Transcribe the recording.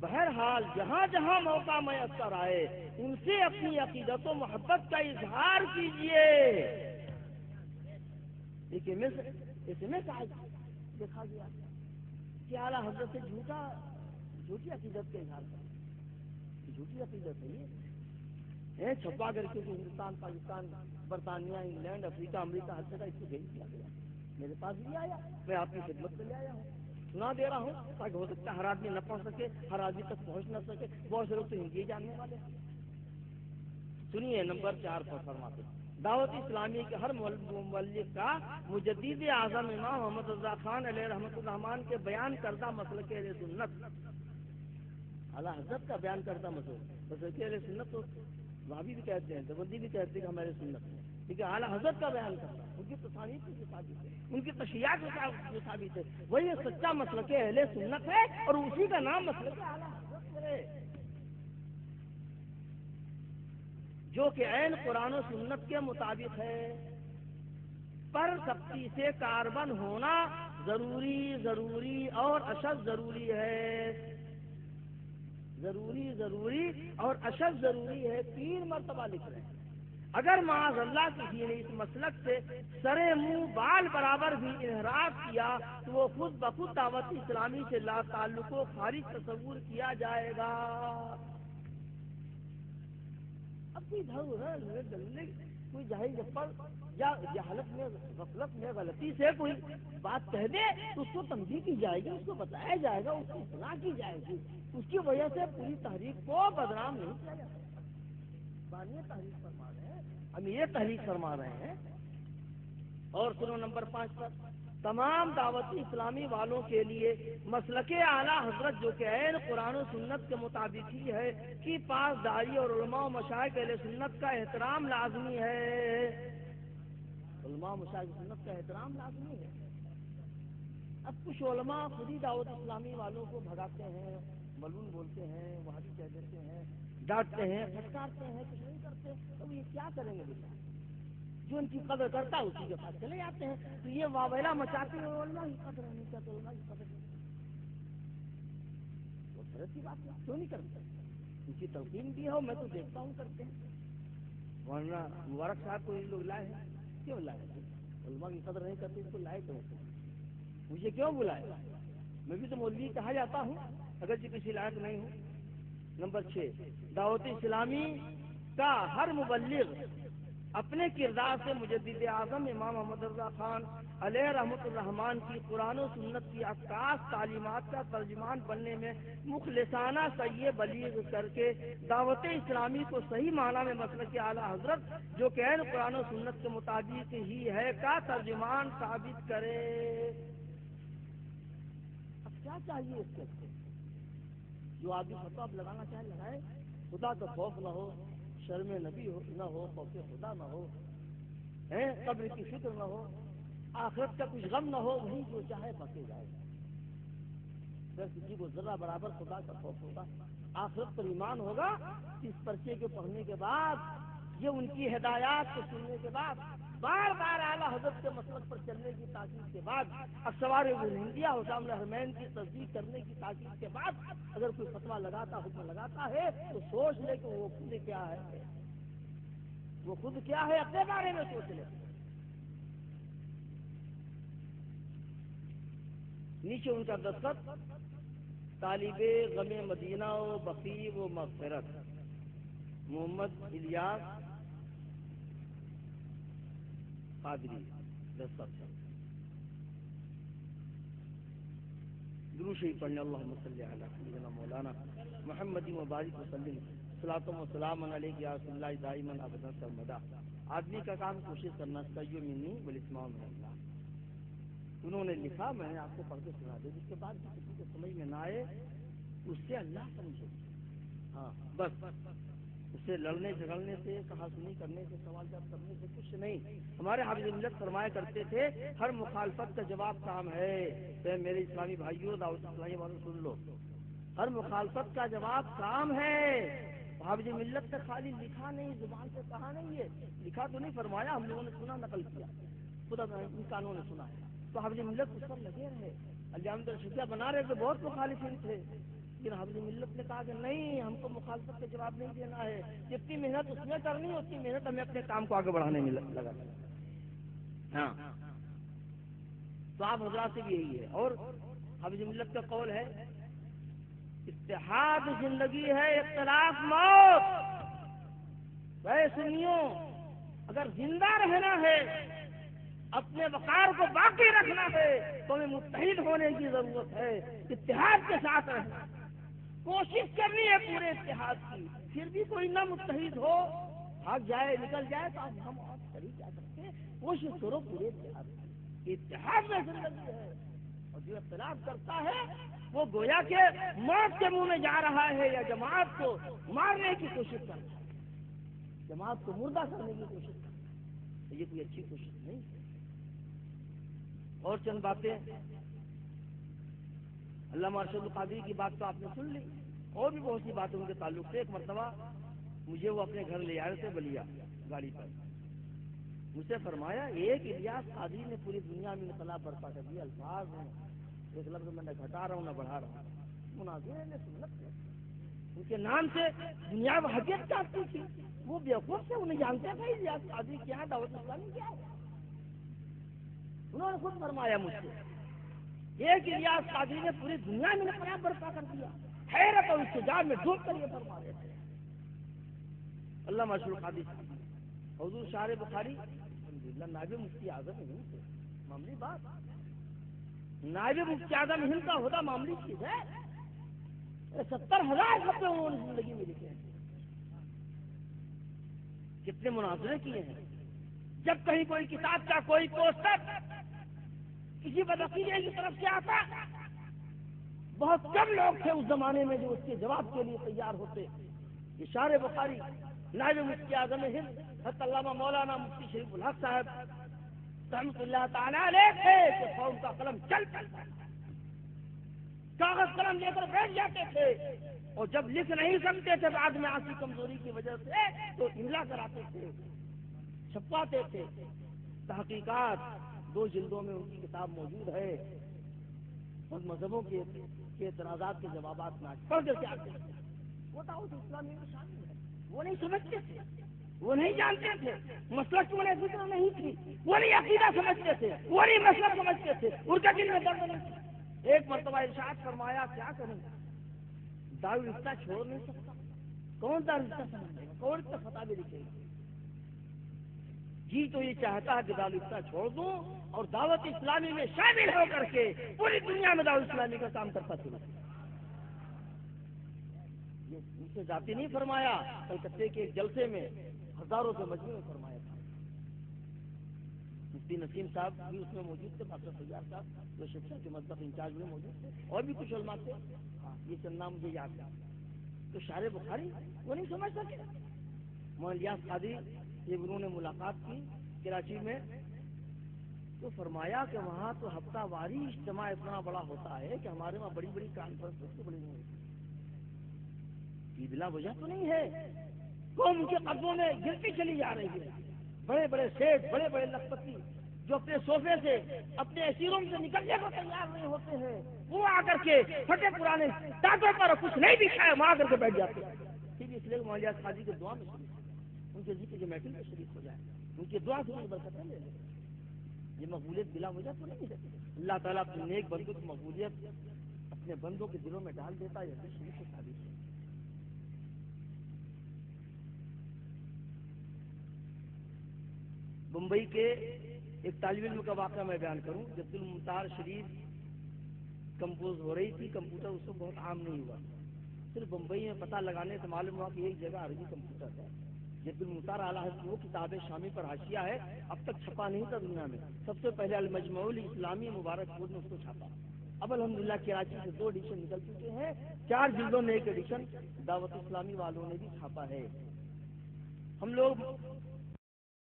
بہرحال جہاں جہاں موقع میسر آئے ان سے اپنی عقیدت و محبت کا اظہار کیجیے. لیکن اس میں دیکھا گیا کہ اعلیٰ حضرت سے جھوٹی عقیدت کا اظہار کریں. جھوٹی عقیدت ہے چھپا کر کے ہندوستان پاکستان برطانیہ انگلینڈ افریقہ امریکہ ہر جگہ اس کو بھیج دیا گیا. میرے پاس بھی آیا, میں آپ کی خدمت میں لے آیا ہوں, سنا دے رہا ہوں تاکہ ہو سکتا ہے ہر آدمی نہ پڑھ سکے, ہر آدمی تک پہنچ نہ سکے. بہت سے لوگ تو ہندی جاننے والے ہیں. سنیے نمبر 4 پر فرماتے ہیں دعوت اسلامی کے ہر مبلغ کا مجدد اعظم امام محمد رضا خان علیہ رحمۃ الرحمان کے بیان کردہ مسلک اہل سنت, اعلیٰ حضرت کا بیان کردہ مسلک اہل سنت تو وہابی بھی کہتے ہیں, دیوبندی بھی کہتے ہیں کہ ہمارے سنت ہے, ٹھیک ہے. اعلیٰ حضرت کا بیان کرنا ان کی تصانیف کی ثابت ہے, ان کی تشریحات جو ثابت ہے وہی سچا مسلک اہل سنت ہے, اور اسی کا نام مسلک اعلیٰ حضرت ہے, جو کہ عین قرآن و سنت کے مطابق ہے. پر سختی سے کاربن ہونا ضروری اور اشد ضروری ہے. ضروری اور اشد ضروری ہے, 3 مرتبہ لکھ رہے ہیں. اگر معاذ اللہ کسی نے اس مسلک سے سرے منہ بال برابر بھی انحراف کیا تو وہ خود بخود دعوت اسلامی سے لا تعلق و خارج تصور کیا جائے گا. اب کوئی کوئی جاہل جپڑ یا جہالت میں غفلت میں غلطی سے کوئی بات کہہ دے تو اس کو تنبیہ کی جائے گی, اس کو بتایا جائے گا, اس کی اصلاح کی جائے گی. اس کی وجہ سے پوری تحریک کو بدنام نہیں کیا جا سکتا. بانی تحریک فرما رہے ہیں, امیر تحریک فرما رہے ہیں. اور سنو نمبر 5 پر تمام دعوتی اسلامی والوں کے لیے مسلک اعلیٰ حضرت جو کہ عین قرآن و سنت کے مطابق ہی ہے کہ پاسداری اور علماء و مشائخ اہل سنت کا احترام لازمی ہے. علماء و مشائخ سنت کا احترام لازمی ہے. اب کچھ علماء خود ہی دعوت اسلامی والوں کو بھگاتے ہیں, ملعون بولتے ہیں, وہابی کہہ دیتے ہیں, ڈانٹتے ہیں, پھٹکارتے ہیں, کچھ نہیں کرتے. تو یہ کیا کریں گے بیٹا؟ جو ان کی قدر کرتا ہے اسی کے پاس چلے جاتے ہیں. تو یہ واویلا مچاتے ہیں, علماء کی قدر نہیں کرتے, علماء کی قدر نہیں. وہ غلط کی بات ہے, کیوں نہیں کرتے؟ ان کی تلقین بھی ہو, میں تو دیکھتا ہوں کرتے ہیں. ورنہ مبارک صاحب کو یہ لوگ لائے ہیں, کیوں لائے ہیں؟ علماء کی قدر نہیں کرتے, اس کو لائے کیوں؟ مجھے کیوں بلائے؟ میں بھی تو مولوی کہا جاتا ہوں اگرچہ کسی لائق نہیں ہوں. نمبر 6 دعوت اسلامی کا ہر مبلغ اپنے کردار سے مجدد اعظم امام محمد رضا خان علیہ رحمۃ الرحمان کی قرآن و سنت کی عکاس تعلیمات کا ترجمان بننے میں مخلصانہ سعی بلیغ کر کے دعوت اسلامی کو صحیح معنی میں مسلک اعلیٰ حضرت جو کہ عین قرآن و سنت کے مطابق ہی ہے کا ترجمان ثابت کرے. اب کیا چاہیے اس کے جو آدمی فتویٰ لگانا چاہے لگائے, خدا کا خوف نہ ہو, شرم نبی نہ ہو, خوف خدا نہ ہو, قبر کی فکر نہ ہو, آخرت کا کچھ غم نہ ہو, وہی جو چاہے بکے جائے. اگر کسی کو ذرہ برابر خدا کا خوف ہوگا, آخرت پر ایمان ہوگا, اس پرچے کے پڑھنے کے بعد, یہ ان کی ہدایات کو سننے کے بعد, بار بار اعلیٰ حضرت کے مسلک پر چلنے کی تاکید کے بعد, اسوار ہندیہ حسام الحرمین کی تصدیق کرنے کی تاکید کے بعد اگر کوئی فتویٰ لگاتا, حکم لگاتا ہے تو سوچ لے کہ وہ خود کیا ہے, وہ خود کیا ہے, اپنے بارے میں سوچ لے. نیچے ان کا دستخط طالب غم مدینہ و بقی و مغفرت محمد الیاس قادری دستخط. درود شریف پڑھنے اللہم صلی علی سیدنا مولانا محمد مبارک وسلم صلاۃ و سلام علیک یا رسول اللہ دائما ابدا سرمدا. آدمی کا کام کوشش کرنا چاہیے منی والاسماء من اللہ. انہوں نے لکھا, میں نے آپ کو پڑھ کے سنا دیا, جس کے بعد کسی کو سمجھ میں نہ آئے اس سے اللہ سمجھے. ہاں بس, اس سے لڑنے جھگڑنے سے, کہا سنی کرنے سے, سوال جواب کرنے سے کچھ نہیں. ہمارے حافظ ملت فرمایا کرتے تھے ہر مخالفت کا جواب کام ہے. تو میرے اسلامی بھائیوں, دعوت اسلامی والوں سن لو, ہر مخالفت کا جواب کام ہے. حافظ ملت نے خالی لکھا نہیں, زبان سے کہا نہیں, یہ لکھا تو نہیں فرمایا, ہم لوگوں نے سنا, نقل کیا, خدا ان کانوں نے سنا ہے. تو حافظ ملت اس پر لگے رہے, الجامع الشفیہ بنا رہے تھے, بہت مخالفین تھے, لیکن حافظ ملت نے کہا کہ نہیں، ہم کو مخالفت کا جواب نہیں دینا ہے، جتنی محنت اس میں کرنی ہے اتنی محنت ہمیں اپنے کام کو آگے بڑھانے میں لگا۔ ہاں، تو آپ حضرات سے بھی یہی ہے۔ اور حافظ ملت کا قول ہے اتحاد زندگی ہے، اختلاف موت۔ اے سنیوں، اگر زندہ رہنا ہے، اپنے وقار کو باقی رکھنا ہے، تو ہمیں متحد ہونے کی ضرورت ہے، اتحاد کے ساتھ رہنا، کوشش کرنی ہے پورے اتحاد کی۔ پھر بھی کوئی نہ متحد ہو، بھاگ جائے، نکل جائے، تو ہم آپ کری جا سکتے، کوشش کرو پورے اتحاد کی۔ اتحاد میں زندگی ہے، اور جو اختلاف کرتا ہے وہ گویا کہ موت کے منہ میں جا رہا ہے، یا جماعت کو مارنے کی کوشش کر رہا ہے، جماعت کو مردہ کرنے کی کوشش کر رہا ہے، تو یہ کوئی اچھی کوشش نہیں ہے۔ اور چند باتیں، علامہ ارشد القادری کی بات تو آپ نے سن لی، اور بھی بہت سی باتیں ان کے تعلق سے۔ ایک مرتبہ مجھے وہ اپنے گھر لے آئے تھے بلیا گاڑی پر، مجھ سے فرمایا ایک الیاس قادری نے پوری دنیا میں انقلاب برپا کر دیا۔ الفاظ ہیں، ایک لفظ میں نہ گھٹا رہا ہوں نہ بڑھا رہا ہوں، مناظر نے سنت ہے، ان کے نام سے دنیا میں حقیقت چاہتی تھی، وہ بیوقوف سے انہیں جانتے تھے الیاس قادری کیا، دعوت اسلامی کیا ہے۔ انہوں نے خود فرمایا مجھ سے ایک الیاس قادری نے پوری دنیا میں انقلاب برپا کر دیا، حیرت اور استجاب میں ڈوب کر یہ فرما رہے تھے۔ علامہ ارشد القادری حضور شارح بخاری الحمدللہ نائب مفتی اعظم ہند تھے، معمولی بات، نائب مفتی اعظم ہند کا ہوتا معمولی چیز ہے، 70,000 خطے انہوں نے زندگی میں لکھے ہیں، کتنے مناظرے کیے ہیں۔ جب کہیں کوئی کتاب کا کوئی پوسٹر کسی بدعقیدے کی طرف سے آتا، بہت کم لوگ تھے اس زمانے میں جو اس کے جواب کے لیے تیار ہوتے۔ یہ شارح بخاری نائب مفتی اعظم ہند حضرت علامہ مولانا مفتی شریف الحق صاحب رحمۃ اللہ تعالی علیہ تھے کہ قوم کا قلم چل پڑتا، کاغذ قلم لے کر بیٹھ جاتے تھے، اور جب لکھ نہیں سکتے تھے بعد میں آنسی کمزوری کی وجہ سے تو املا کراتے تھے، چھپواتے تھے۔ تحقیقات 2 جلدوں میں ان کی کتاب موجود ہے، اور مذہبوں کے اعتراضات کے جوابات میں پڑھ کر کے آتے تھے۔ وہ دعوت اسلامی میں شامل ہے، وہ نہیں سمجھتے تھے، وہ نہیں جانتے تھے، مسلک انہیں فکر نہیں تھی، وہ نہیں عقیدہ سمجھتے تھے، وہ نہیں مسلک سمجھتے تھے، ان کے دل میں درد نہیں تھا۔ ایک مرتبہ ارشاد فرمایا کیا کروں، دارالفتہ چھوڑ نہیں سکتا، کون دارالفتہ سمجھے گا، کون کا فتح بھی لکھے گا، جی تو یہ چاہتا ہے کہ دارالفتہ چھوڑ دوں اور دعوت اسلامی میں شامل ہو کر کے پوری دنیا میں دعوت اسلامی کا کام کرتا چلا۔ یہ ان سے ذاتی نہیں فرمایا، کلکتے کے ایک جلسے میں ہزاروں کے مجمع میں فرمایا تھا۔ مفتی نسیم صاحب بھی اس میں موجود تھے، ڈاکٹر سیار صاحب جو شکشا کے مطلب انچارج میں موجود تھے، اور بھی کچھ علماء تھے، یہ چند نام مجھے یاد ہے۔ تو شارح بخاری وہ نہیں سمجھ سکے، مولانا الیاس قادری یہ انہوں نے ملاقات کی کراچی میں، تو فرمایا کہ وہاں تو ہفتہ واری اجتماع اتنا بڑا ہوتا ہے کہ ہمارے وہاں بڑی بڑی کانفرنس بڑی نہیں ہوتی، یہ بلا وجہ تو نہیں ہے، قوم ان کے قدموں میں گرتی چلی جا رہی ہے۔ بڑے بڑے سیٹ، بڑے بڑے لکھپتی جو اپنے صوفے سے اپنے اسیروں سے نکلنے کو تیار نہیں ہوتے ہیں، وہ آ کر کے پھٹے پرانے دانتوں پر کچھ نہیں دکھائے وہاں آ کر کے بیٹھ جاتے ہیں۔ ٹھیک اس لیے مولانا الیاس قادری کی دعا میں شریف، ان کے ذکر کے محفل میں شریف ہو جائے، ان کی دعا سے برکتیں لے لیں، یہ مقبولیت بلا وجہ تو نہیں ہے۔ اللہ تعالیٰ اپنے نیک بندوں کی مقبولیت اپنے بندوں کے دلوں میں ڈال دیتا ہے، یہ حدیث شریف سے ثابت ہے۔ بمبئی کے ایک طالب علم کا واقعہ میں بیان کروں، جب الممتار شریف کمپوز ہو رہی تھی، کمپیوٹر اس وقت بہت عام نہیں ہوا، صرف بمبئی میں پتہ لگانے سے معلوم ہوا کہ ایک جگہ عربی کمپیوٹر ہے۔ جب الممتار اعلیٰ حضرت وہ کتاب شامی پر حاشیہ ہے، اب تک چھپا نہیں تھا دنیا میں، سب سے پہلے المجموع الاسلامی مبارک پور نے اس کو چھاپا۔ اب الحمدللہ کراچی سے 2 ایڈیشن نکل چکے ہیں، 4 جلدوں میں ایک ایڈیشن دعوت اسلامی والوں نے بھی چھاپا ہے۔ ہم لوگ